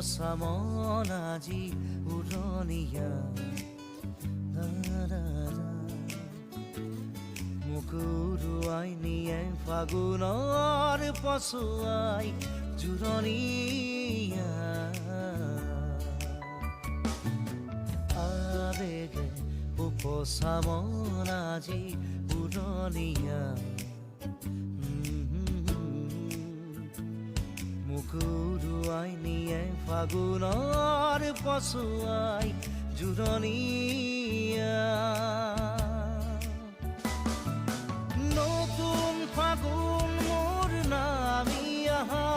উপচা মন আজি উৰণীয়া মোক উৰুৱাই নিয়ে ফাগুনৰ পছুৱাই জোৰণীয়া আবেগে উপচা মন আজি উৰণীয়া মোক উৰুৱাই নিয়ে ফাগুনৰ পছুৱাই জোৰণীয়া নতুন ফাগুন মোৰ নামি আহা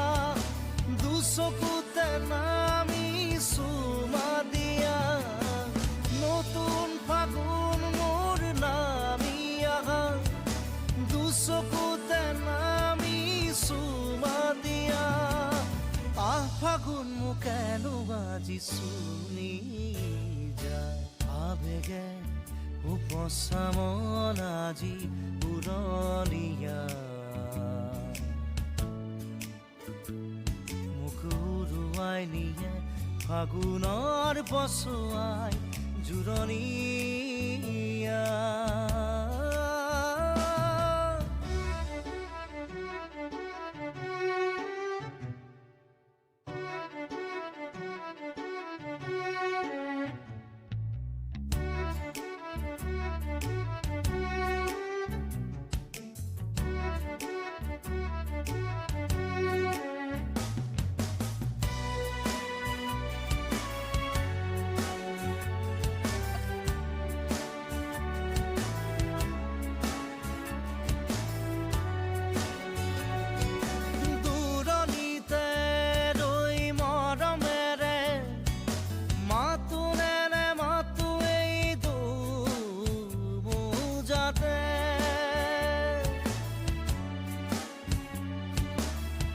দুচকুতে নামি চুমা দিয়া নতুন ফাগুন মোৰ নামি আহা দুচকুতে নামি চুমা দিয়া ফাগুন মোকেনো আজি চুনি যায় আবেগে উপচা মন আজি উৰণীয়া মোক উৰুৱাই নিয়ে ফাগুনৰ পছুৱাই জোৰণীয়া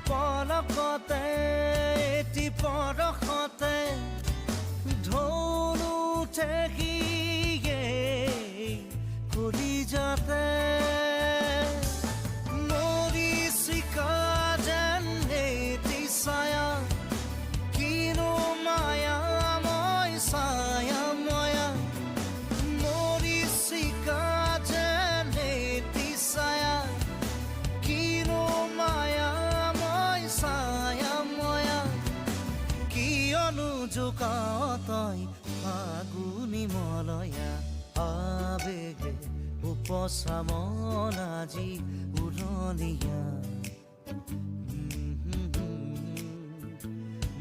পলকতে এটি পৰশতে ঢোল উঠে হিয়ে কলিজাতে মৰিচিকা যেন এটি ছায়া কিনো মায়া মই ছায়া ময়া মৰিচিকা যেন এটি ছায়া কিনো মায়া ছায়া ময়া কিয়নো জোকাও তই ফাগুনি মলয়া আবেগে উপচা মন আজি উৰণীয়া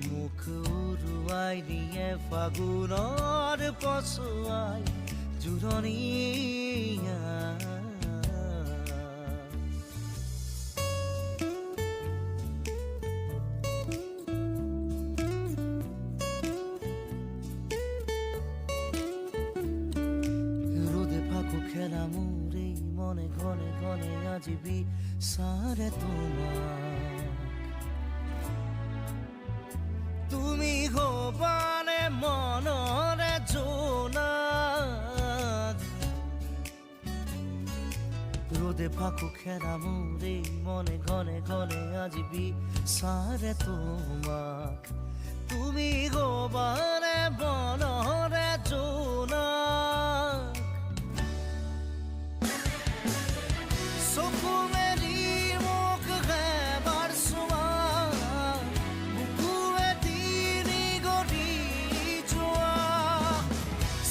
মুখ উৰুৱাই নিয়ে ফাগুনৰ পছুৱাই জোৰণীয়া খেলা মোৰে মনে ঘনে ঘনে আজি বিচাৰে তোমাক তুমি হবানে মনৰে জোনাক ৰোদে ফাকু খেলা মোৰে মনে ঘনে ঘনে আজি বিচাৰে তোমাক তুমি হবানে মনৰে জোনাক চকু মেলি মোক এবাৰ চোৱা বুকুৱে তিনি গৰি যোৱা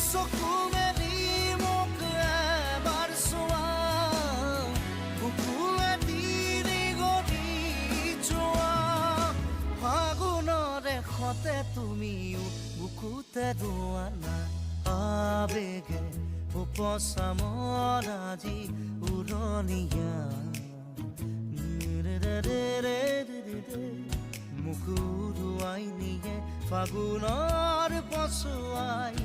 চকু মেলি মোক এবাৰ চোৱা বুকুৱে তিনি গৰি যোৱা ফাগুনৰ ৰেখতে তুমিও বুকুতে ৰোৱা নাই আবেগে উপচা মন আজি উৰণীয়া মোক উৰুৱাই নিয়ে ফাগুনৰ পছুৱাই